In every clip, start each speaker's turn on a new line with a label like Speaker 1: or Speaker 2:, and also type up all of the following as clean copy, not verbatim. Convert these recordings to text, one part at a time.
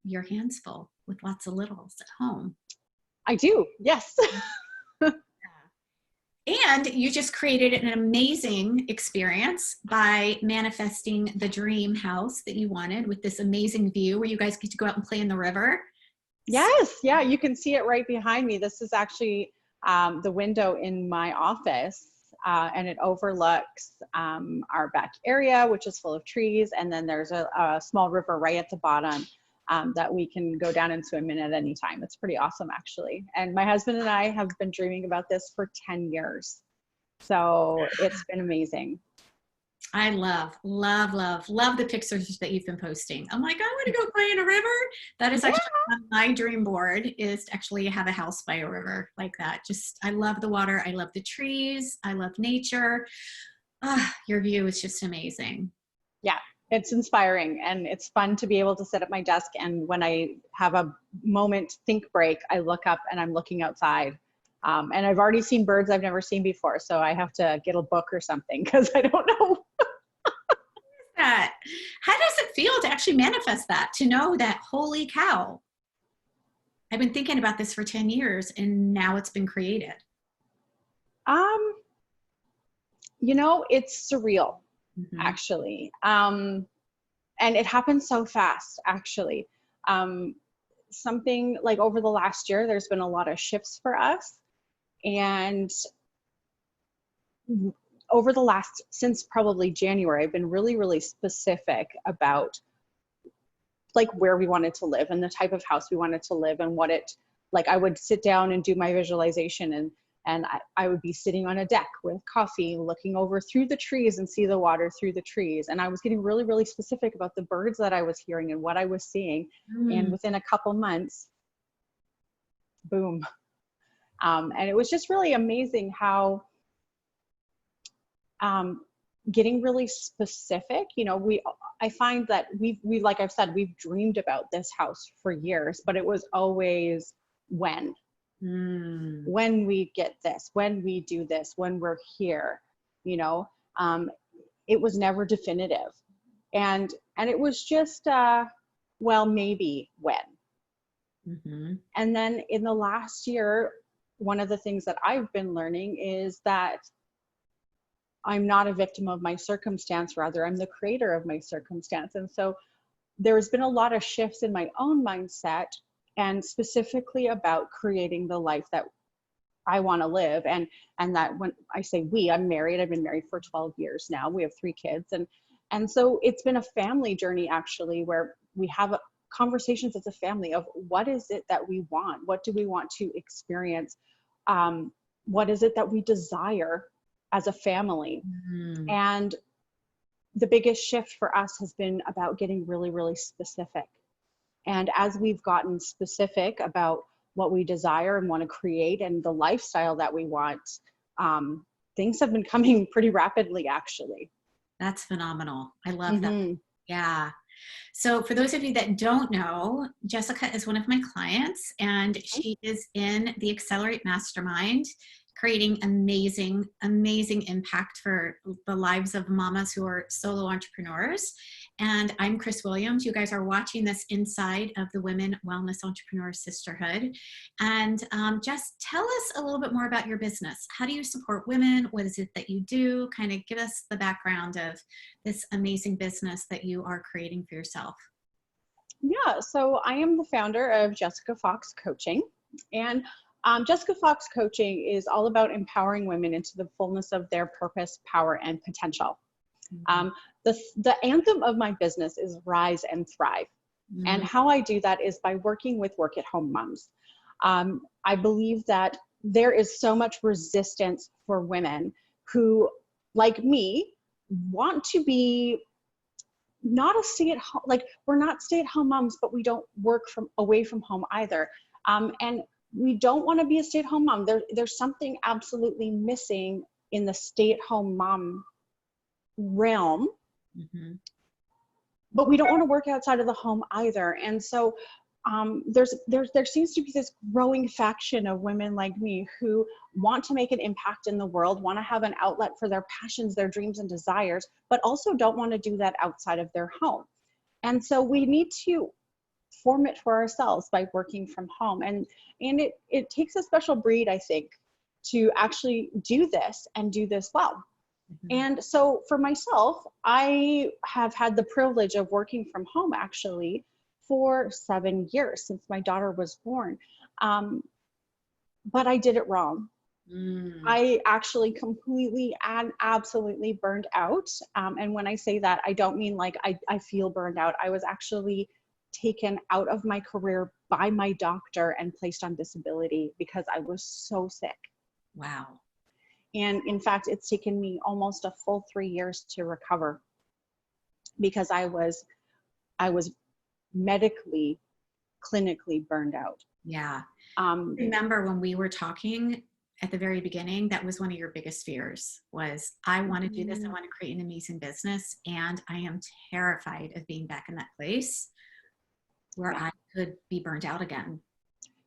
Speaker 1: your hands full with lots of littles at home.
Speaker 2: I do, yes.
Speaker 1: And you just created an amazing experience by manifesting the dream house that you wanted with this amazing view where you guys get to go out and play in the river.
Speaker 2: Yes, yeah, you can see it right behind me. This is actually the window in my office, and it overlooks our back area, which is full of trees, and then there's a small river right at the bottom that we can go down and swim in at any time. It's pretty awesome, actually. And my husband and I have been dreaming about this for 10 years. So it's been amazing.
Speaker 1: I love the pictures that you've been posting. I'm like, I want to go play in a river. That is actually on my dream board, is to actually have a house by a river like that. Just, I love the water. I love the trees. I love nature. Your view is just amazing.
Speaker 2: Yeah, it's inspiring, and it's fun to be able to sit at my desk. And when I have a moment think break, I look up and I'm looking outside. And I've already seen birds I've never seen before. So I have to get a book or something because I don't know.
Speaker 1: How does it feel to actually manifest that, to know that, holy cow, I've been thinking about this for 10 years and now it's been created?
Speaker 2: It's surreal, actually. And it happened so fast, actually. Something like over the last year, there's been a lot of shifts for us. And over the last, since probably January, I've been really, really specific about like where we wanted to live and the type of house we wanted to live and what it, like I would sit down and do my visualization, and I would be sitting on a deck with coffee, looking over through the trees and see the water through the trees. And I was getting really, really specific about the birds that I was hearing and what I was seeing. And within a couple months, boom. And it was just really amazing how getting really specific, I find that we like I've said, we've dreamed about this house for years, but it was always when we get this, when we do this, when we're here, it was never definitive. And it was just, well, maybe when. And then in the last year, one of the things that I've been learning is that I'm not a victim of my circumstance, rather I'm the creator of my circumstance. And so there's been a lot of shifts in my own mindset, and specifically about creating the life that I want to live. And that when I say we, I'm married, I've been married for 12 years now. We have 3 kids. And so it's been a family journey, actually, where we have conversations as a family of what is it that we want? What do we want to experience? What is it that we desire as a family? And the biggest shift for us has been about getting really, really specific. And as we've gotten specific about what we desire and want to create and the lifestyle that we want, things have been coming pretty rapidly, actually.
Speaker 1: That's phenomenal. I love that. Yeah. So for those of you that don't know, Jessica is one of my clients, and she is in the Accelerate Mastermind, creating amazing, amazing impact for the lives of mamas who are solo entrepreneurs. And I'm Chris Williams. You guys are watching this inside of the Women Wellness Entrepreneur Sisterhood. And just tell us a little bit more about your business. How do you support women? What is it that you do? Kind of give us the background of this amazing business that you are creating for yourself.
Speaker 2: Yeah, so I am the founder of Jessica Fox Coaching. And Jessica Fox Coaching is all about empowering women into the fullness of their purpose, power, and potential. The anthem of my business is Rise and Thrive. And how I do that is by working with work-at-home moms. I believe that there is so much resistance for women who, like me, want to be not a stay-at-home, like we're not stay-at-home moms, but we don't work away from home either. And we don't want to be a stay-at-home mom. There's something absolutely missing in the stay-at-home mom realm, but we don't want to work outside of the home either. And so there seems to be this growing faction of women like me who want to make an impact in the world, want to have an outlet for their passions, their dreams and desires, but also don't want to do that outside of their home. And so we need to form it for ourselves by working from home. And it takes a special breed, I think, to actually do this and do this well. And so for myself, I have had the privilege of working from home actually for 7 years since my daughter was born. But I did it wrong. I actually completely and absolutely burned out. And when I say that, I don't mean like I feel burned out. I was actually taken out of my career by my doctor and placed on disability because I was so sick.
Speaker 1: Wow.
Speaker 2: And in fact, it's taken me almost a full 3 years to recover because I was medically, clinically burned out.
Speaker 1: Yeah. Remember when we were talking at the very beginning, that was one of your biggest fears was, I want to do this. I want to create an amazing business. And I am terrified of being back in that place where I could be burnt out again.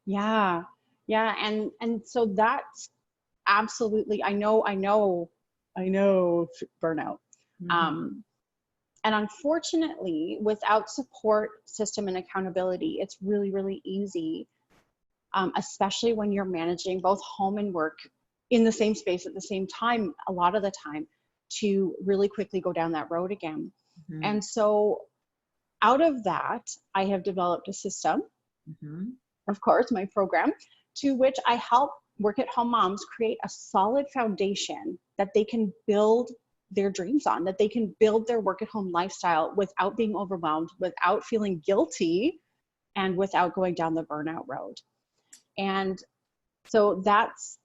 Speaker 2: Yeah. Yeah. And so that's absolutely, I know burnout. And unfortunately, without support system and accountability, it's really, really easy, especially when you're managing both home and work in the same space at the same time, a lot of the time, to really quickly go down that road again. And so out of that, I have developed a system, of course, my program, to which I help work at home moms create a solid foundation that they can build their dreams on, that they can build their work at home lifestyle without being overwhelmed, without feeling guilty, and without going down the burnout road. And so that's,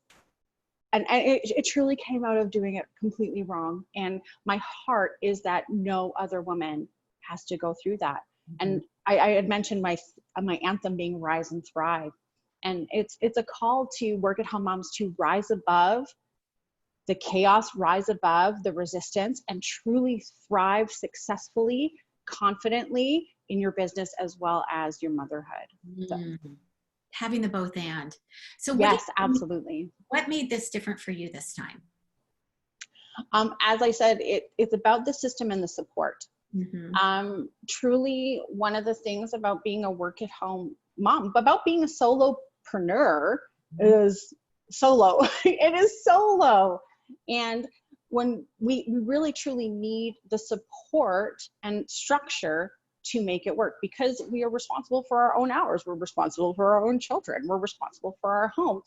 Speaker 2: and it truly came out of doing it completely wrong. And my heart is that no other woman has to go through that. And I had mentioned my anthem being Rise and Thrive. And it's a call to work at home moms to rise above the chaos, rise above the resistance, and truly thrive successfully, confidently in your business as well as your motherhood. So.
Speaker 1: Having the both and. So
Speaker 2: yes, absolutely.
Speaker 1: What made this different for you this time?
Speaker 2: As I said, it's about the system and the support. Truly, one of the things about being a work at home mom, about being a solopreneur is solo. It is solo. And when we really truly need the support and structure to make it work, because we are responsible for our own hours, we're responsible for our own children, we're responsible for our home.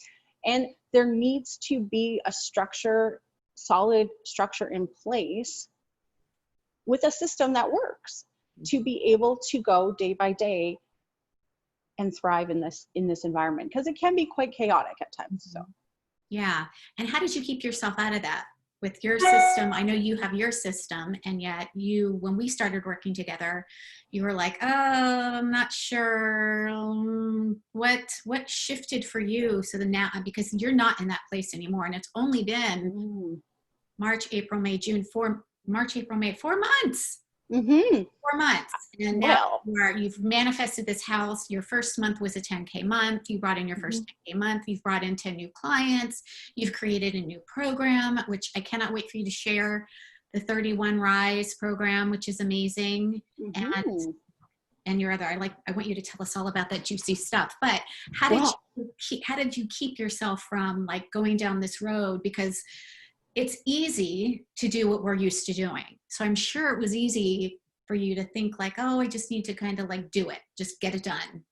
Speaker 2: And there needs to be a structure, solid structure in place with a system that works to be able to go day by day and thrive in this environment, because it can be quite chaotic at times. So
Speaker 1: yeah. And how did you keep yourself out of that with your system? I know you have your system, and yet when we started working together, you were like, oh, I'm not sure what shifted for you. So now, because you're not in that place anymore, and it's only been March, April, May, June, 4 months. 4 months. And now you've manifested this house. Your first month was a 10K month. You brought in your first 10K month. You've brought in 10 new clients. You've created a new program, which I cannot wait for you to share, the 31 Rise program, which is amazing. And your other, I want you to tell us all about that juicy stuff. But how did you keep yourself from like going down this road? Because it's easy to do what we're used to doing. So I'm sure it was easy for you to think like, oh, I just need to kind of like do it, just get it done.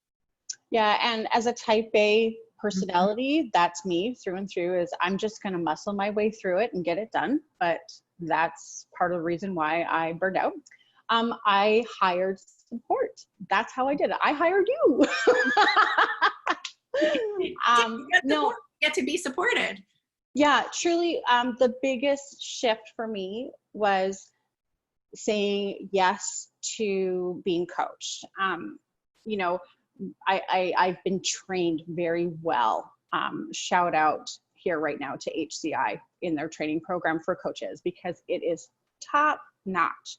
Speaker 2: Yeah. And as a type A personality, that's me through and through, is I'm just going to muscle my way through it and get it done. But that's part of the reason why I burned out. I hired support. That's how I did it. I hired you.
Speaker 1: Get to be supported.
Speaker 2: Yeah, truly, the biggest shift for me was saying yes to being coached. I've been trained very well. Shout out here right now to HCI in their training program for coaches, because it is top notch.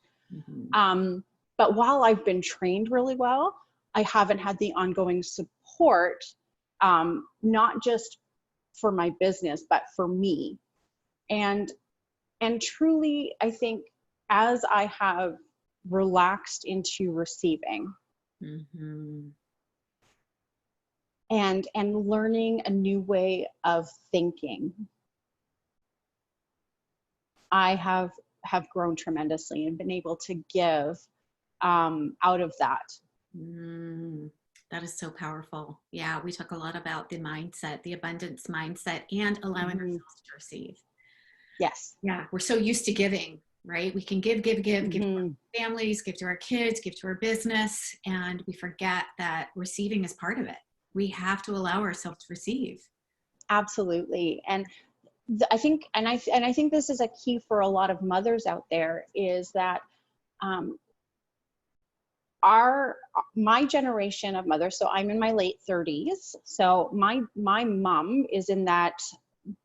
Speaker 2: But while I've been trained really well, I haven't had the ongoing support, not just for my business, but for me. And truly, I think as I have relaxed into receiving,
Speaker 1: Mm-hmm.
Speaker 2: And learning a new way of thinking. I have grown tremendously and been able to give out of that.
Speaker 1: That is so powerful. Yeah, we talk a lot about the mindset, the abundance mindset, and allowing ourselves to receive.
Speaker 2: Yes.
Speaker 1: Yeah, we're so used to giving, right? We can give to our families, give to our kids, give to our business, and we forget that receiving is part of it. We have to allow ourselves to receive.
Speaker 2: Absolutely. And I think this is a key for a lot of mothers out there, is that my generation of mothers, so I'm in my late 30s. So my mom is in that,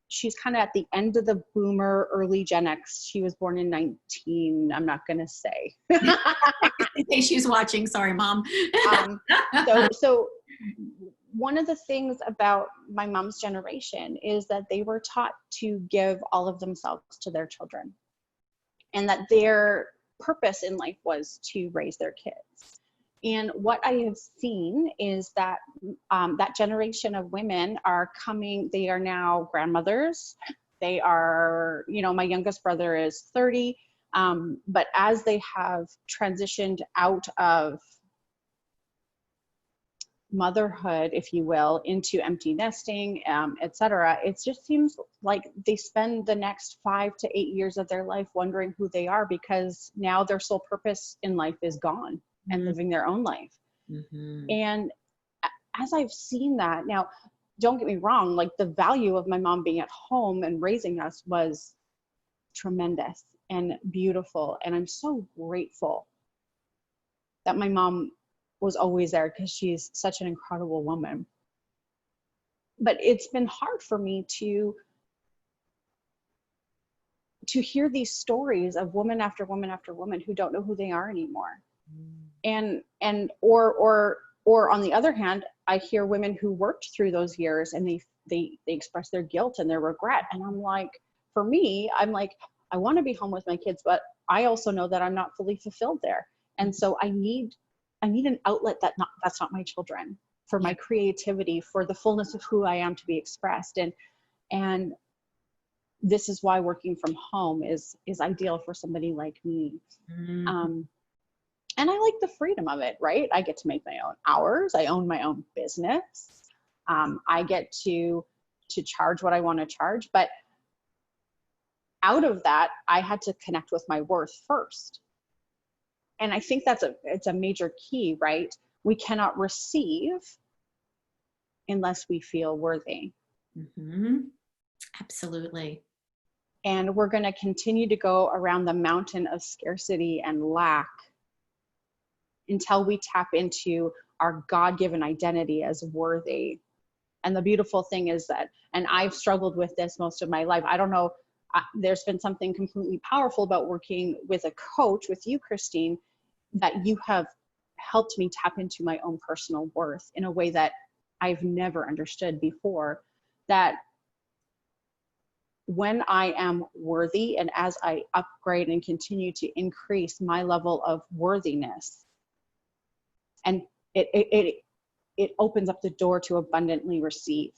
Speaker 2: she's kind of at the end of the boomer, early Gen X. She was born in 19, I'm not going to say.
Speaker 1: In case she's watching, sorry, Mom.
Speaker 2: So one of the things about my mom's generation is that they were taught to give all of themselves to their children, and that their purpose in life was to raise their kids. And what I have seen is that that generation of women are coming, they are now grandmothers. They are, my youngest brother is 30, but as they have transitioned out of motherhood, if you will, into empty nesting, etc., it just seems like they spend the next 5 to 8 years of their life wondering who they are, because now their sole purpose in life is gone and living their own life. And as I've seen that, now, don't get me wrong, like the value of my mom being at home and raising us was tremendous and beautiful. And I'm so grateful that my mom was always there, because she's such an incredible woman. But it's been hard for me to hear these stories of woman after woman after woman who don't know who they are anymore. And or on the other hand, I hear women who worked through those years and they express their guilt and their regret. And I'm like, for me, I'm like, I want to be home with my kids, but I also know that I'm not fully fulfilled there. And so I need an outlet that's not my children, for my creativity, for the fullness of who I am to be expressed. And this is why working from home is ideal for somebody like me. And I like the freedom of it, right? I get to make my own hours. I own my own business. I get to charge what I want to charge. But out of that, I had to connect with my worth first. And I think it's a major key, right? We cannot receive unless we feel worthy.
Speaker 1: Absolutely.
Speaker 2: And we're going to continue to go around the mountain of scarcity and lack until we tap into our God-given identity as worthy. And the beautiful thing is that, and I've struggled with this most of my life, I don't know, there's been something completely powerful about working with a coach, with you, Christine, that you have helped me tap into my own personal worth in a way that I've never understood before. That when I am worthy, and as I upgrade and continue to increase my level of worthiness, and it opens up the door to abundantly receive.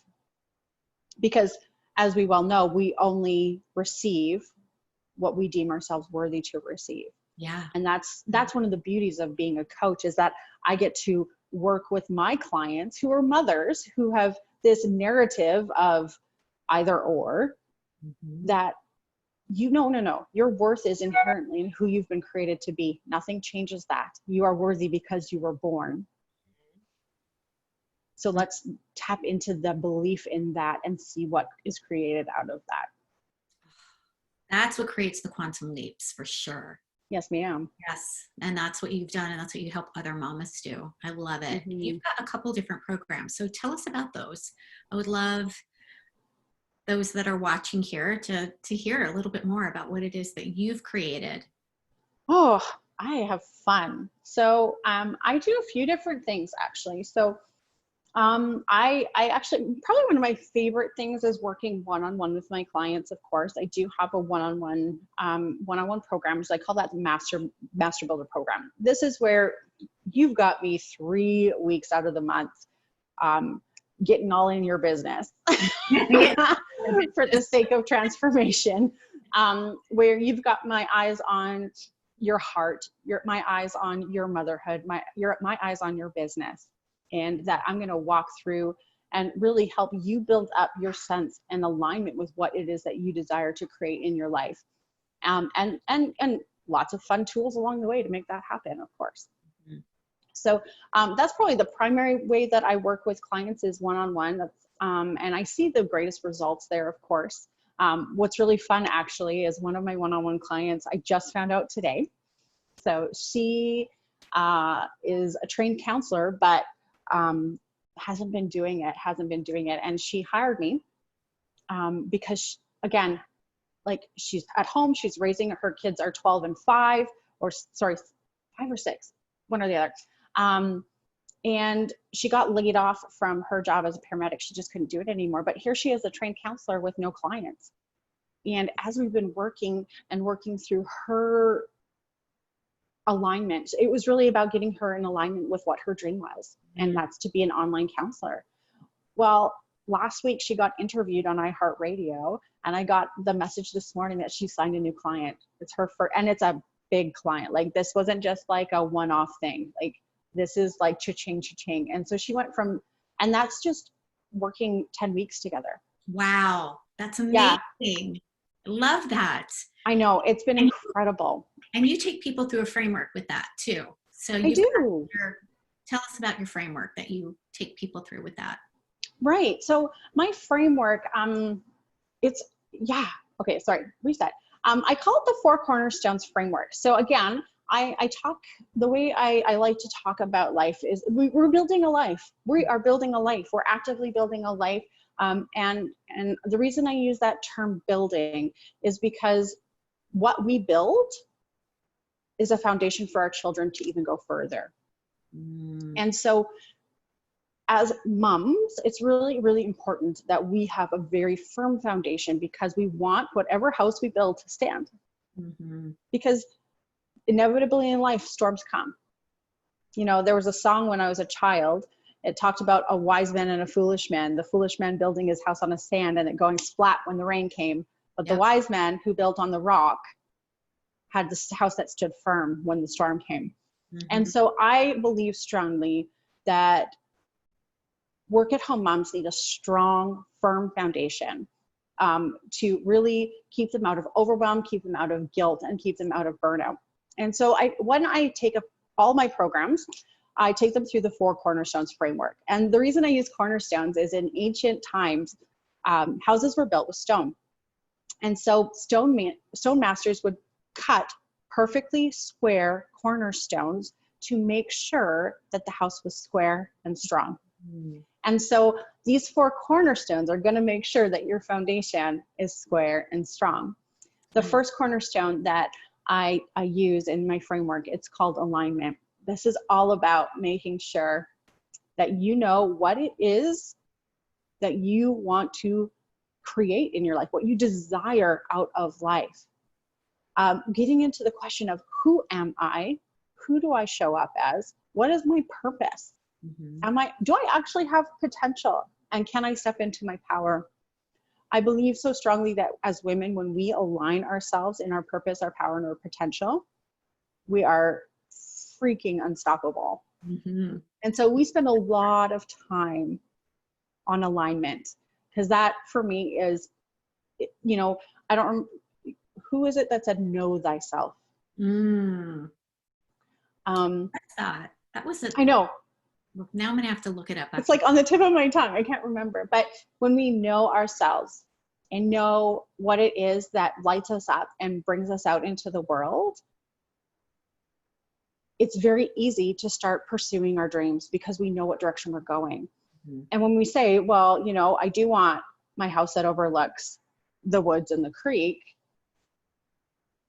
Speaker 2: Because as we well know, we only receive what we deem ourselves worthy to receive.
Speaker 1: Yeah.
Speaker 2: And that's one of the beauties of being a coach, is that I get to work with my clients who are mothers who have this narrative of either or, that no, your worth is inherently in who you've been created to be. Nothing changes that. You are worthy because you were born. So let's tap into the belief in that and see what is created out of that.
Speaker 1: That's what creates the quantum leaps, for sure.
Speaker 2: Yes, ma'am.
Speaker 1: Yes. And that's what you've done. And that's what you help other mamas do. I love it. You've got a couple different programs. So tell us about those. I would love those that are watching here to hear a little bit more about what it is that you've created.
Speaker 2: Oh, I have fun. So I do a few different things, actually. So I actually, probably one of my favorite things is working one-on-one with my clients. Of course, I do have a one-on-one program. So I call that the Master Builder program. This is where you've got me 3 weeks out of the month, getting all in your business for the sake of transformation, where you've got my eyes on your heart, my eyes on your motherhood, my eyes on your business. And that I'm going to walk through and really help you build up your sense and alignment with what it is that you desire to create in your life. And lots of fun tools along the way to make that happen, of course. Mm-hmm. So that's probably the primary way that I work with clients is one-on-one. And I see the greatest results there, of course. What's really fun actually is one of my one-on-one clients, I just found out today. So she is a trained counselor, but hasn't been doing it. And she hired me because again, like she's at home, she's raising, her kids are 12 and 5, or sorry, 5 or 6, one or the other. And she got laid off from her job as a paramedic. She just couldn't do it anymore. But here she is, a trained counselor with no clients. And as we've been working through her alignment, it was really about getting her in alignment with what her dream was, and that's to be an online counselor. Well, last week she got interviewed on iHeartRadio, and I got the message this morning that she signed a new client. It's her first, and it's a big client. Like this wasn't just like a one-off thing. Like this is like cha-ching, cha-ching. And so she went from, and that's just working 10 weeks together.
Speaker 1: Wow, that's amazing. Yeah. Love that.
Speaker 2: I know, it's been incredible.
Speaker 1: And you take people through a framework with that too. So
Speaker 2: I do.
Speaker 1: Tell us about your framework that you take people through with that.
Speaker 2: Right. So my framework, it's, yeah. Okay. Sorry. Reset. I call it the 4 cornerstones framework. So again, I talk, the way I like to talk about life is we're building a life. We are building a life. We're actively building a life. And the reason I use that term building is because what we build is a foundation for our children to even go further. And so as moms, it's really, really important that we have a very firm foundation, because we want whatever house we build to stand. Because inevitably in life, storms come. You know, there was a song when I was a child, it talked about a wise man and a foolish man. The foolish man building his house on the sand and it going splat when the rain came. But the wise man who built on the rock had this house that stood firm when the storm came. And so I believe strongly that work at home moms need a strong, firm foundation to really keep them out of overwhelm, keep them out of guilt, and keep them out of burnout. And so when I take up all my programs, I take them through the 4 cornerstones framework. And the reason I use cornerstones is in ancient times, houses were built with stone. And so stone masters would cut perfectly square cornerstones to make sure that the house was square and strong. And so these 4 cornerstones are going to make sure that your foundation is square and strong. The first cornerstone that I use in my framework, it's called alignment. This is all about making sure that you know what it is that you want to create in your life, what you desire out of life. Getting into the question of who am I? Who do I show up as? What is my purpose? Do I actually have potential? And can I step into my power? I believe so strongly that as women, when we align ourselves in our purpose, our power, and our potential, we are freaking unstoppable. And so we spend a lot of time on alignment, because that for me is, you know, I don't, who is it that said know thyself?
Speaker 1: What's that? That was
Speaker 2: I know.
Speaker 1: Now I'm gonna have to look it up.
Speaker 2: It's like on the tip of my tongue. I can't remember. But when we know ourselves and know what it is that lights us up and brings us out into the world, it's very easy to start pursuing our dreams because we know what direction we're going. And when we say, well, you know, I do want my house that overlooks the woods and the creek,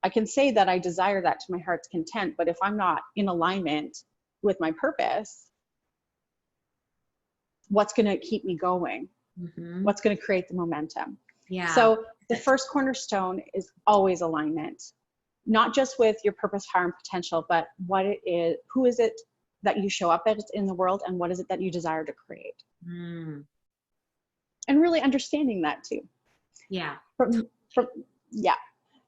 Speaker 2: I can say that I desire that to my heart's content. But if I'm not in alignment with my purpose, what's going to keep me going?
Speaker 1: Mm-hmm.
Speaker 2: What's going to create the momentum?
Speaker 1: Yeah.
Speaker 2: So the first cornerstone is always alignment, not just with your purpose, power, and potential, but what it is, who is it that you show up as in the world, and what is it that you desire to create?
Speaker 1: Mm.
Speaker 2: And really understanding that too.
Speaker 1: Yeah.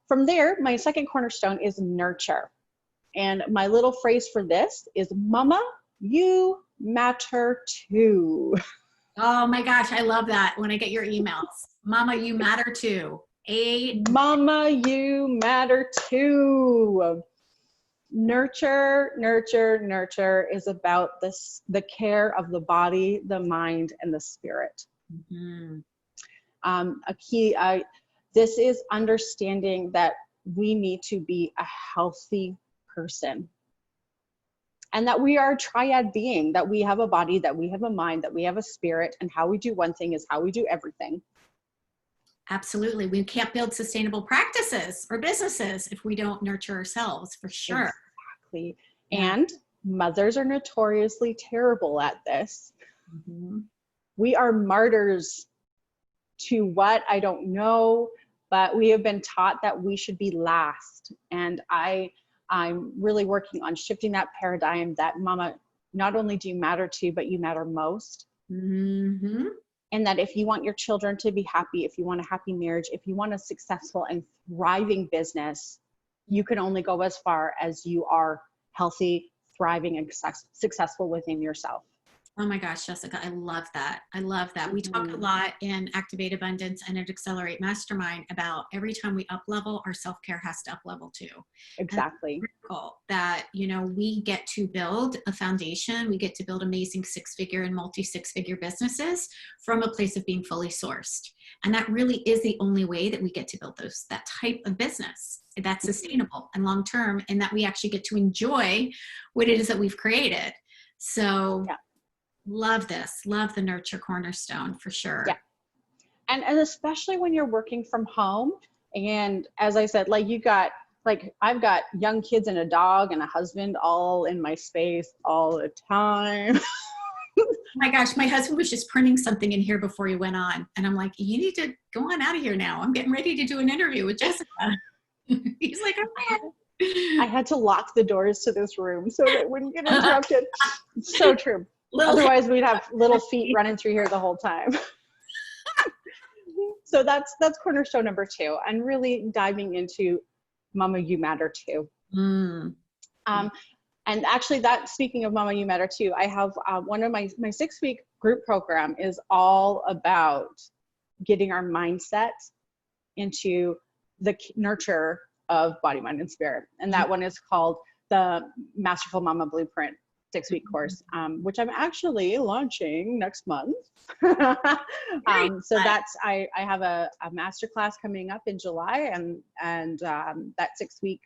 Speaker 2: From there, my second cornerstone is nurture. And my little phrase for this is, Mama, you matter too.
Speaker 1: Oh my gosh, I love that when I get your emails. Mama, you matter too.
Speaker 2: Mama, you matter too. Nurture, nurture, nurture is about this, the care of the body, the mind, and the spirit.
Speaker 1: Mm-hmm.
Speaker 2: This is understanding that we need to be a healthy person, and that we are a triad being, that we have a body, that we have a mind, that we have a spirit, and how we do one thing is how we do everything.
Speaker 1: Absolutely. We can't build sustainable practices or businesses if we don't nurture ourselves, for sure.
Speaker 2: Exactly. Yeah. And mothers are notoriously terrible at this. Mm-hmm. We are martyrs to what, I don't know, but we have been taught that we should be last. And I'm really working on shifting that paradigm that, Mama, not only do you matter to, but you matter most. Mm-hmm. And that if you want your children to be happy, if you want a happy marriage, if you want a successful and thriving business, you can only go as far as you are healthy, thriving, and successful within yourself.
Speaker 1: Oh my gosh, Jessica, I love that. I love that. We talk a lot in Activate Abundance and at Accelerate Mastermind about every time we up level, our self-care has to up level too.
Speaker 2: Exactly.
Speaker 1: That, you know, we get to build a foundation. We get to build amazing six-figure and multi-six-figure businesses from a place of being fully sourced. And that really is the only way that we get to build that type of business that's sustainable and long-term, and that we actually get to enjoy what it is that we've created. So yeah. Love this. Love the nurture cornerstone for sure.
Speaker 2: Yeah. And especially when you're working from home. And as I said, like I've got young kids and a dog and a husband all in my space all the time.
Speaker 1: Oh my gosh, my husband was just printing something in here before you went on. And I'm like, you need to go on out of here now. I'm getting ready to do an interview with Jessica. He's like,
Speaker 2: I had to lock the doors to this room so that it wouldn't get interrupted. So true. Otherwise, we'd have little feet running through here the whole time. So that's cornerstone number 2, and really diving into Mama, you matter too. And actually, that, speaking of Mama, you matter too, I have one of my 6-week group program is all about getting our mindset into the nurture of body, mind, and spirit. And that one is called the Masterful Mama Blueprint 6-week course, which I'm actually launching next month. So that's, I have a masterclass coming up in July, and that 6-week,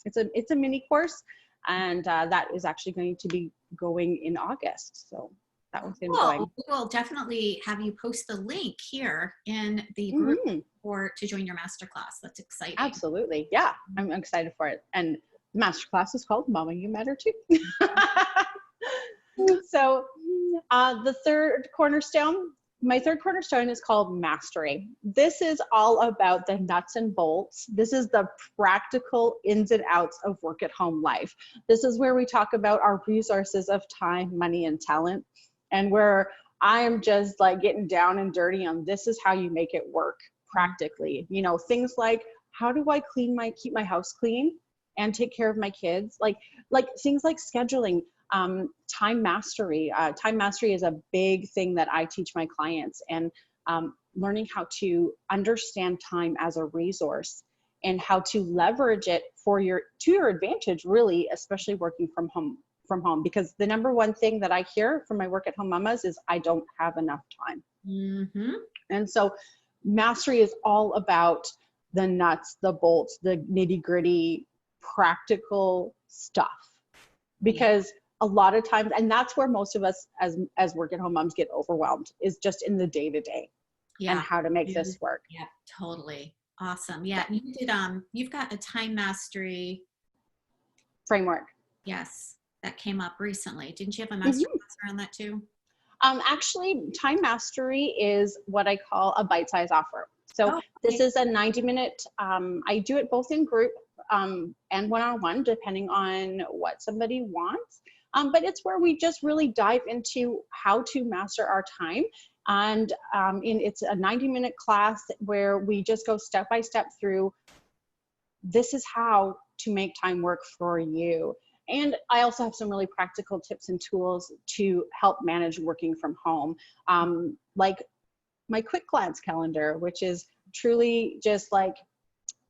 Speaker 2: it's a mini course, and that is actually going to be going in August. So that one's going to be going.
Speaker 1: We will definitely have you post the link here in the group to join your masterclass. That's exciting.
Speaker 2: Absolutely. Yeah, I'm excited for it. And masterclass is called Mama, You Matter Too. So the third cornerstone, my third cornerstone is called mastery. This is all about the nuts and bolts. This is the practical ins and outs of work at home life. This is where we talk about our resources of time, money, and talent, and where I am just like getting down and dirty on this is how you make it work practically. You know, things like, how do I keep my house clean and take care of my kids? Like things like scheduling, time mastery. Time mastery is a big thing that I teach my clients, and learning how to understand time as a resource and how to leverage it to your advantage, really, especially working from home. Because the number one thing that I hear from my work at home mamas is, I don't have enough time. Mm-hmm. And so mastery is all about the nuts, the bolts, the nitty gritty, practical stuff. Because a lot of times, and that's where most of us as work at home moms get overwhelmed, is just in the day to day and how to make this work.
Speaker 1: Yeah, totally. Awesome. Yeah. You did, you've got a time mastery
Speaker 2: framework.
Speaker 1: Yes. That came up recently. Didn't you have a masterclass around that too?
Speaker 2: Actually, Time Mastery is what I call a bite-size offer. So
Speaker 1: Oh,
Speaker 2: this
Speaker 1: okay.
Speaker 2: is a 90-minute, I do it both in group and one-on-one, depending on what somebody wants. But it's where we just really dive into how to master our time. And it's a 90-minute class where we just go step by step through, this is how to make time work for you. And I also have some really practical tips and tools to help manage working from home. Like my quick glance calendar, which is truly just like,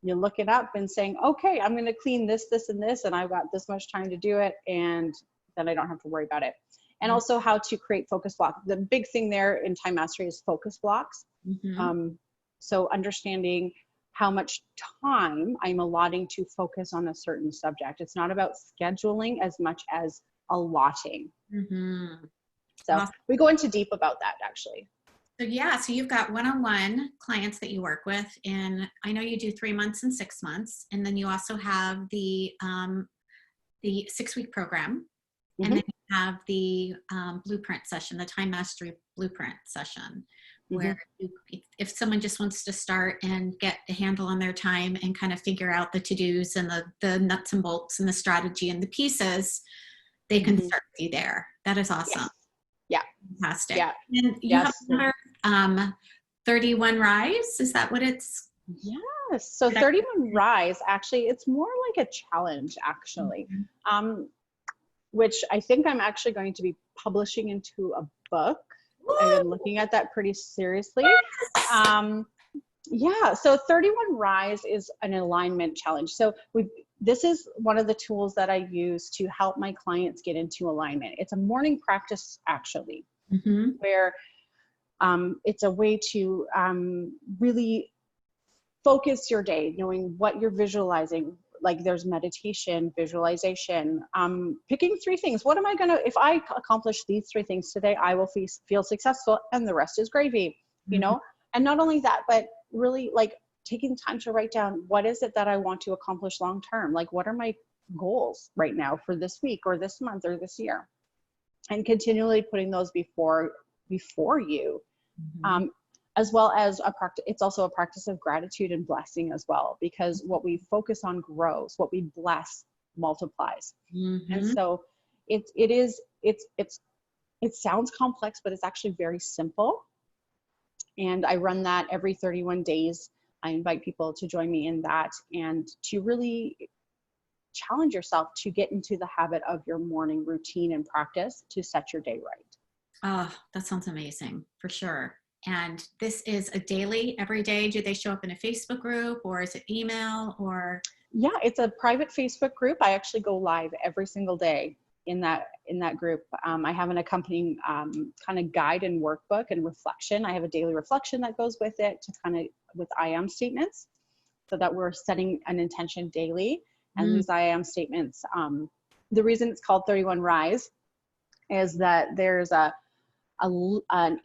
Speaker 2: you look it up and saying, okay, I'm going to clean this, this, and this, and I've got this much time to do it, and then I don't have to worry about it. And also how to create focus blocks. The big thing there in Time Mastery is focus blocks. So understanding how much time I'm allotting to focus on a certain subject. It's not about scheduling as much as allotting. So
Speaker 1: Awesome.
Speaker 2: we go into deep about that, actually.
Speaker 1: So yeah, so you've got one-on-one clients that you work with, and I know you do 3 months and 6 months, and then you also have the 6-week program, and then you have the blueprint session, the Time Mastery blueprint session, where if someone just wants to start and get a handle on their time and kind of figure out the to-dos and the nuts and bolts and the strategy and the pieces, they can start with you there. That is awesome.
Speaker 2: Yeah.
Speaker 1: Fantastic.
Speaker 2: Yeah.
Speaker 1: And you have another 31 Rise. Is that what it's?
Speaker 2: Yes. So 31 Rise, actually, it's more like a challenge, actually, which I think I'm actually going to be publishing into a book. I've been looking at that pretty seriously. Yeah, so 31 Rise is an alignment challenge. So this is one of the tools that I use to help my clients get into alignment. It's a morning practice, actually, where it's a way to really focus your day, knowing what you're visualizing. Like there's meditation, visualization, picking 3 things. What am I gonna, if I accomplish these 3 things today, I will feel successful, and the rest is gravy, you know? And not only that, but really like taking time to write down, what is it that I want to accomplish long term? Like, what are my goals right now for this week or this month or this year? And continually putting those before you. As well as it's also a practice of gratitude and blessing as well, because what we focus on grows, what we bless multiplies. And so it sounds complex, but it's actually very simple. And I run that every 31 days. I invite people to join me in that and to really challenge yourself to get into the habit of your morning routine and practice to set your day right.
Speaker 1: Oh, that sounds amazing, for sure. And this is a daily, every day. Do they show up in a Facebook group, or is it email, or?
Speaker 2: Yeah, it's a private Facebook group. I actually go live every single day in that group. I have an accompanying kind of guide and workbook and reflection. I have a daily reflection that goes with it to kind of with I am statements, so that we're setting an intention daily. And these I am statements, the reason it's called 31 Rise is that there's an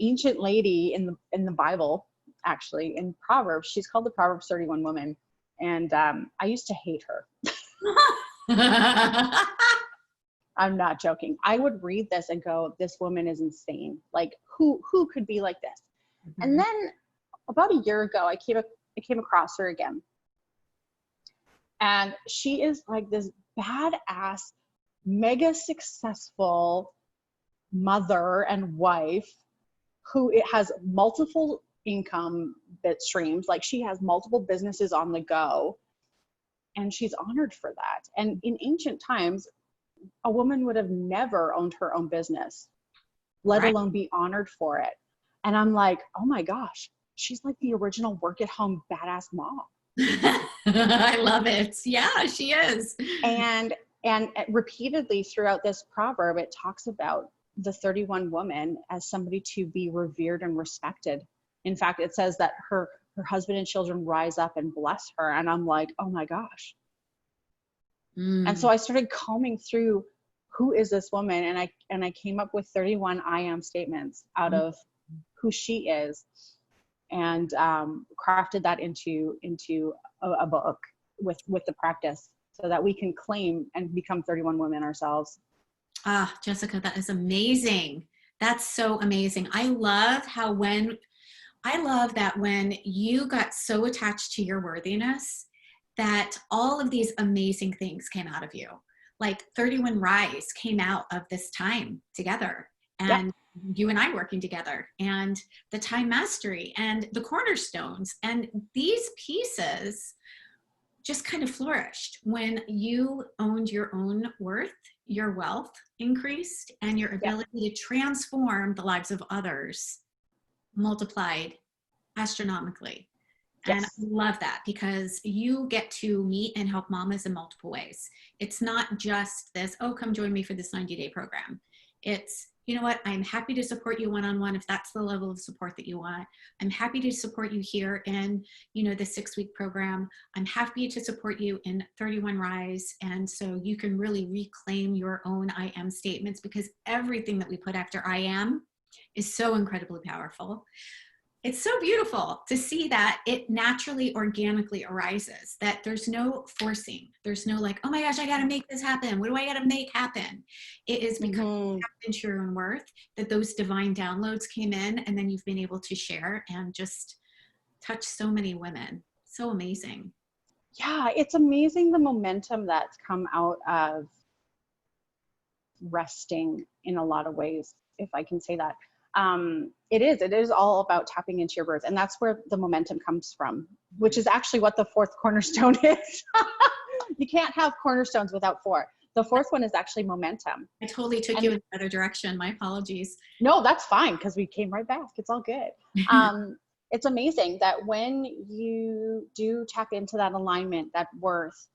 Speaker 2: ancient lady in the Bible, actually in Proverbs. She's called the Proverbs 31 woman, and I used to hate her. I'm not joking. I would read this and go, "This woman is insane. Like, who could be like this?" And then about a year ago, I came across her again, and she is like this badass, mega successful mother and wife who has multiple income streams. Like, she has multiple businesses on the go, and she's honored for that. And in ancient times, a woman would have never owned her own business, let alone be honored for it. And I'm like, oh my gosh, she's like the original work at home badass mom.
Speaker 1: I love it. Yeah, she is.
Speaker 2: And repeatedly throughout this proverb, it talks about the 31 woman as somebody to be revered and respected. In fact, it says that her husband and children rise up and bless her. And I'm like, oh my gosh. And so I started combing through, who is this woman? And I came up with 31 I am statements out of who she is, and crafted that into a book with the practice, so that we can claim and become 31 women ourselves.
Speaker 1: Ah, Jessica, that is amazing. That's so amazing. I love that when you got so attached to your worthiness that all of these amazing things came out of you. Like 31 Rise came out of this time together,
Speaker 2: Yep.
Speaker 1: and you and I working together, and the Time Mastery and the Cornerstones, and these pieces just kind of flourished when you owned your own worth, your wealth increased, and your ability to transform the lives of others multiplied astronomically. And I love that, because you get to meet and help mamas in multiple ways. It's not just this, oh, come join me for this 90-day program. It's, you know what, I'm happy to support you one-on-one if that's the level of support that you want. I'm happy to support you here in, you know, the 6-week program. I'm happy to support you in 31 Rise. And so you can really reclaim your own I am statements, because everything that we put after I am is so incredibly powerful. It's so beautiful to see that it naturally, organically arises, that there's no forcing. There's no like, oh my gosh, I got to make this happen. What do I got to make happen? It is because you tapped into your own worth that those divine downloads came in, and then you've been able to share and just touch so many women. So amazing.
Speaker 2: Yeah, it's amazing the momentum that's come out of resting in a lot of ways, if I can say that. It is all about tapping into your birth, and that's where the momentum comes from, which is actually what the 4th cornerstone is. You can't have cornerstones without 4. The 4th one is actually momentum.
Speaker 1: I totally took you in the other direction. My apologies.
Speaker 2: No, that's fine, because we came right back. It's all good. It's amazing that when you do tap into that alignment, that worth,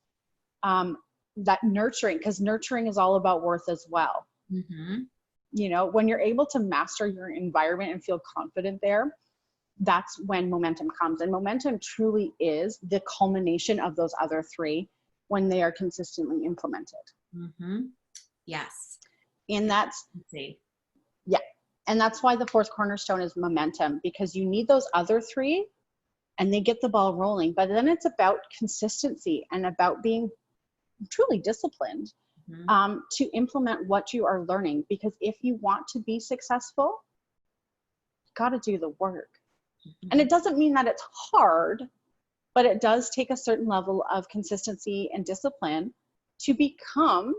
Speaker 2: that nurturing, because nurturing is all about worth as well.
Speaker 1: Mm-hmm.
Speaker 2: You know, when you're able to master your environment and feel confident there, that's when momentum comes. And momentum truly is the culmination of those other 3 when they are consistently implemented.
Speaker 1: Mm-hmm. Yes.
Speaker 2: And that's, yeah. And that's why the 4th cornerstone is momentum, because you need those other 3 and they get the ball rolling. But then it's about consistency and about being truly disciplined. Mm-hmm. To implement what you are learning, because if you want to be successful, you got to do the work. Mm-hmm. And it doesn't mean that it's hard, but it does take a certain level of consistency and discipline to become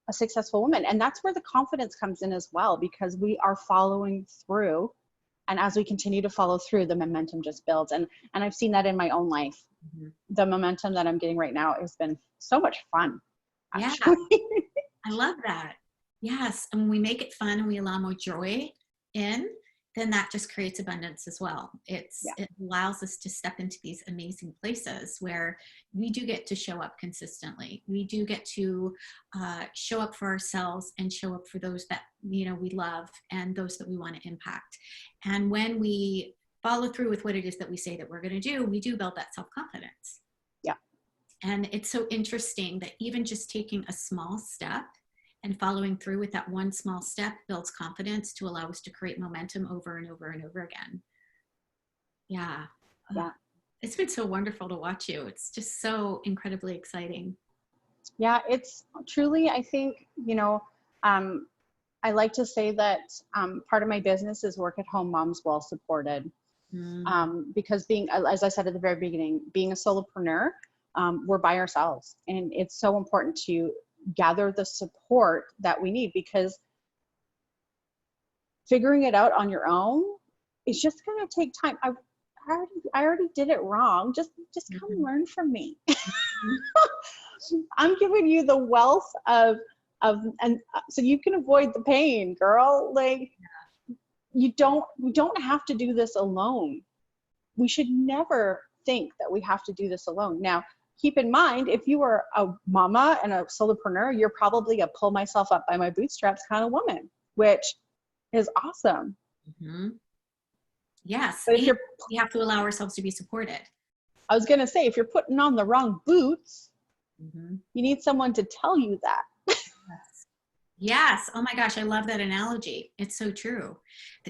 Speaker 2: a successful woman. And that's where the confidence comes in as well, because we are following through. And as we continue to follow through, the momentum just builds. And I've seen that in my own life. Mm-hmm. The momentum that I'm getting right now has been so much fun. Actually.
Speaker 1: Yeah, I love that. Yes, and when we make it fun and we allow more joy in, then that just creates abundance as well. It allows us to step into these amazing places where we do get to show up consistently. We do get to show up for ourselves and show up for those that, you know, we love and those that we want to impact. And when we follow through with what it is that we say that we're going to do, we do build that self-confidence.
Speaker 2: Yeah.
Speaker 1: And it's so interesting that even just taking a small step and following through with that one small step builds confidence to allow us to create momentum over and over and over again. Yeah.
Speaker 2: Yeah.
Speaker 1: It's been so wonderful to watch you. It's just so incredibly exciting.
Speaker 2: Yeah, it's truly, I think, you know, I like to say that part of my business is work at home moms well supported. Because being, as I said at the very beginning, being a solopreneur, we're by ourselves, and it's so important to gather the support that we need, because figuring it out on your own is just going to take time. I already did it wrong. Just come learn from me. I'm giving you the wealth of and so you can avoid the pain, girl. Like, we don't have to do this alone. We should never think that we have to do this alone. Now, keep in mind, if you are a mama and a solopreneur, you're probably a pull myself up by my bootstraps kind of woman, which is awesome.
Speaker 1: Mm-hmm. Yes.
Speaker 2: But if
Speaker 1: we have to allow ourselves to be supported.
Speaker 2: I was going to say, if you're putting on the wrong boots, you need someone to tell you that.
Speaker 1: Yes. Yes. Oh my gosh, I love that analogy. It's so true.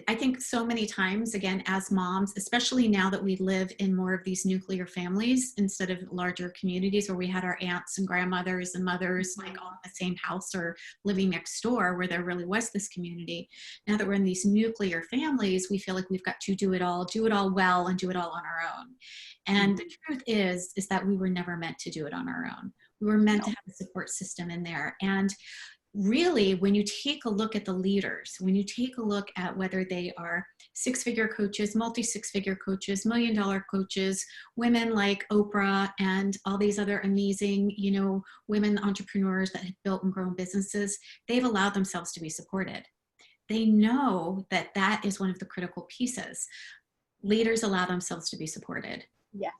Speaker 1: I think so many times, again, as moms, especially now that we live in more of these nuclear families instead of larger communities where we had our aunts and grandmothers and mothers like all in the same house or living next door where there really was this community. Now that we're in these nuclear families, we feel like we've got to do it all well and do it all on our own. And the truth is that we were never meant to do it on our own. We were meant to have a support system in there. And really, when you take a look at the leaders, when you take a look at whether they are six-figure coaches, multi-six-figure coaches, million-dollar coaches, women like Oprah and all these other amazing, women entrepreneurs that have built and grown businesses, they've allowed themselves to be supported. They know that that is one of the critical pieces. Leaders allow themselves to be supported.
Speaker 2: Yes.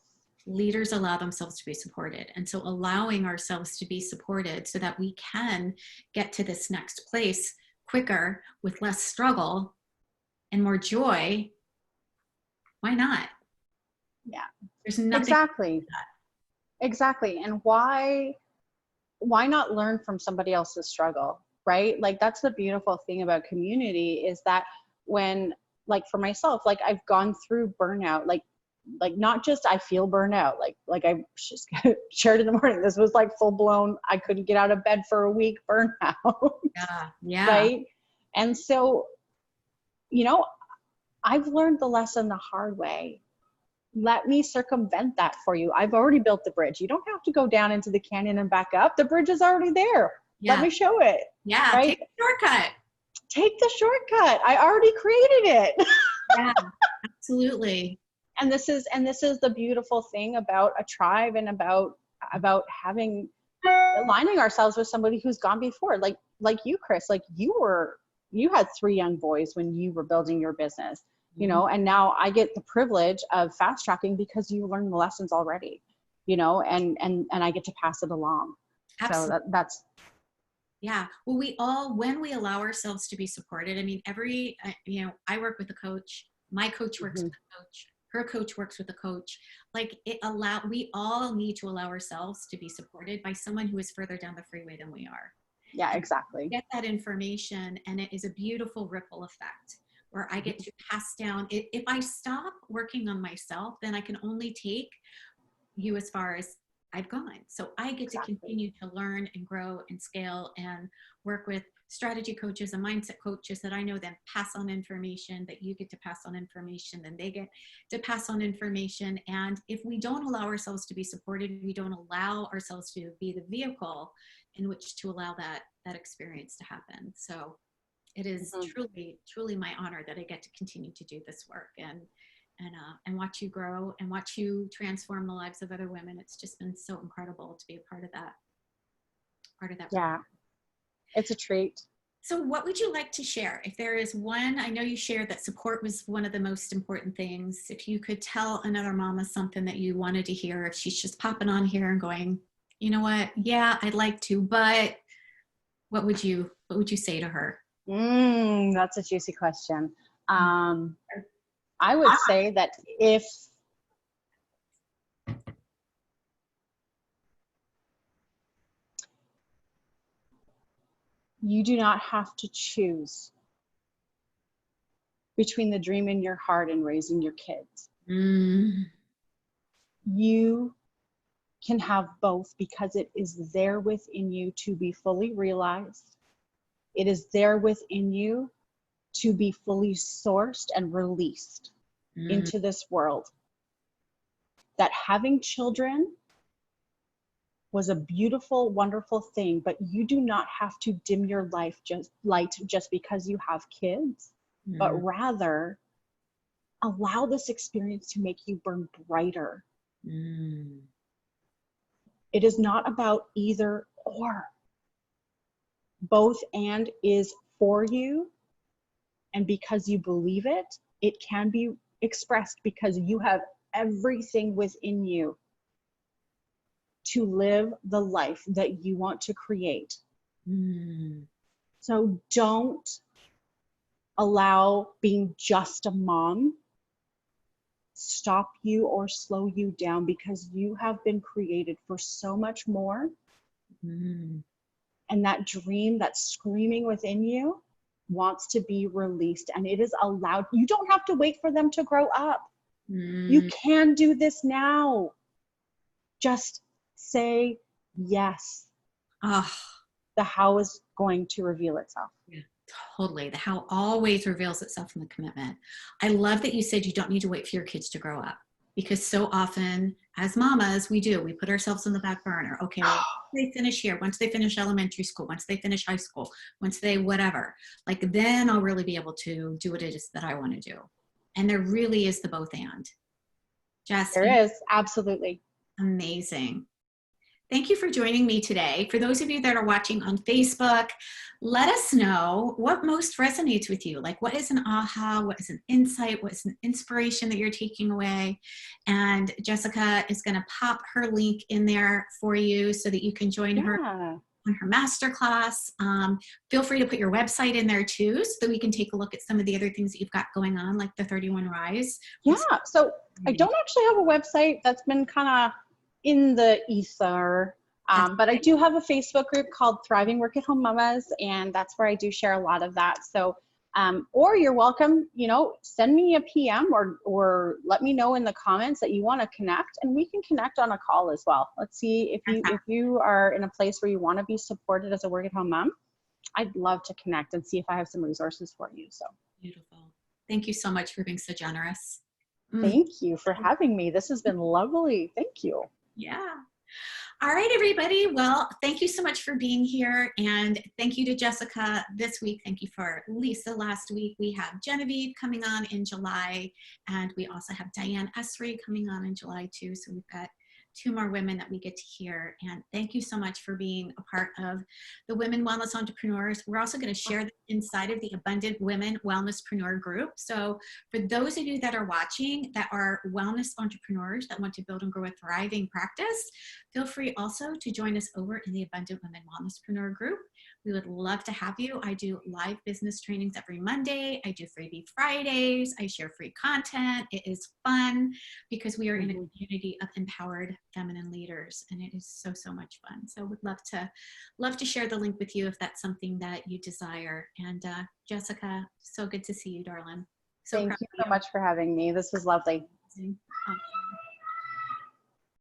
Speaker 1: Leaders allow themselves to be supported. And so allowing ourselves to be supported so that we can get to this next place quicker with less struggle and more joy, why not?
Speaker 2: Yeah.
Speaker 1: There's nothing.
Speaker 2: Exactly. And why not learn from somebody else's struggle, right? Like, that's the beautiful thing about community, is that when, like, for myself, like, I've gone through burnout, like not just I feel burnout, like I just shared in the morning, this was like full blown, I couldn't get out of bed for a week burnout.
Speaker 1: Yeah.
Speaker 2: Right. And so, I've learned the lesson the hard way. Let me circumvent that for you. I've already built the bridge. You don't have to go down into the canyon and back up. The bridge is already there.
Speaker 1: Yeah.
Speaker 2: Let me show it.
Speaker 1: Yeah.
Speaker 2: Right?
Speaker 1: Take the shortcut.
Speaker 2: Take the shortcut. I already created it.
Speaker 1: Yeah, absolutely.
Speaker 2: And this is the beautiful thing about a tribe and about aligning ourselves with somebody who's gone before. Like you, Chris, like you had 3 young boys when you were building your business, and now I get the privilege of fast tracking because you learned the lessons already, and I get to pass it along. Absolutely. So that's.
Speaker 1: Yeah. Well, when we allow ourselves to be supported, I mean, I work with a coach, my coach works with a coach, her coach works with a coach. Like, we all need to allow ourselves to be supported by someone who is further down the freeway than we are.
Speaker 2: Yeah, exactly.
Speaker 1: Get that information, and it is a beautiful ripple effect where I get to pass down. If I stop working on myself, then I can only take you as far as I've gone. So I get to continue to learn and grow and scale and work with strategy coaches and mindset coaches that I know then pass on information, that you get to pass on information, then they get to pass on information. And if we don't allow ourselves to be supported, we don't allow ourselves to be the vehicle in which to allow that experience to happen. So it is truly, truly my honor that I get to continue to do this work and watch you grow and watch you transform the lives of other women. It's just been so incredible to be a part of that.
Speaker 2: Yeah, it's a treat.
Speaker 1: So what would you like to share? If there is one, I know you shared that support was one of the most important things. If you could tell another mama something that you wanted to hear, if she's just popping on here and going, you know what? Yeah, I'd like to, but what would you say to her?
Speaker 2: That's a juicy question. I would say that if you do not have to choose between the dream in your heart and raising your kids, you can have both, because it is there within you to be fully realized. It is there within you to be fully sourced and released into this world. That having children was a beautiful, wonderful thing, but you do not have to dim your light just because you have kids, but rather allow this experience to make you burn brighter. It is not about either or. Both and is for you. And because you believe it, it can be expressed because you have everything within you to live the life that you want to create. So don't allow being just a mom stop you or slow you down, because you have been created for so much more. and that dream that's screaming within you wants to be released, and it is allowed. You don't have to wait for them to grow up. You can do this now. Just say yes.
Speaker 1: Oh,
Speaker 2: The how is going to reveal itself.
Speaker 1: yeah, totally. The how always reveals itself in the commitment. I love that you said you don't need to wait for your kids to grow up, because so often as mamas, we put ourselves on the back burner. Okay, well, once they finish here, once they finish elementary school, once they finish high school, once they whatever, like then I'll really be able to do what it is that I want to do. And there really is the both and. Jess,
Speaker 2: There is, absolutely.
Speaker 1: Amazing. Thank you for joining me today. For those of you that are watching on Facebook, let us know what most resonates with you. Like, what is an aha? What is an insight? What is an inspiration that you're taking away? And Jessica is going to pop her link in there for you so that you can join her on her masterclass. Feel free to put your website in there too, so that we can take a look at some of the other things that you've got going on, like the 31 Rise.
Speaker 2: Yeah, so I don't actually have a website. That's been kind of in the ether. But I do have a Facebook group called Thriving Work at Home Mamas, and that's where I do share a lot of that. So, or you're welcome, send me a PM or let me know in the comments that you want to connect, and we can connect on a call as well. Let's see if you are in a place where you want to be supported as a work at home mom. I'd love to connect and see if I have some resources for you. So
Speaker 1: beautiful. Thank you so much for being so generous.
Speaker 2: Thank you for having me. This has been lovely. Thank you.
Speaker 1: Yeah. All right, everybody. Well, thank you so much for being here. And thank you to Jessica this week. Thank you for Lisa last week. We have Genevieve coming on in July. And we also have Diane Esri coming on in July too. So we've got 2 more women that we get to hear. And thank you so much for being a part of the Women Wellness Entrepreneurs. We're also going to share this inside of the Abundant Women Wellnesspreneur group. So for those of you that are watching that are wellness entrepreneurs that want to build and grow a thriving practice, feel free also to join us over in the Abundant Women Wellnesspreneur group. We would love to have you. I do live business trainings every Monday. I do freebie Fridays. I share free content. It is fun because we are in a community of empowered feminine leaders, and it is so, so much fun. So would love to share the link with you if that's something that you desire. And Jessica, so good to see you, darling.
Speaker 2: Thank you so much for having me. This was lovely.
Speaker 1: Awesome.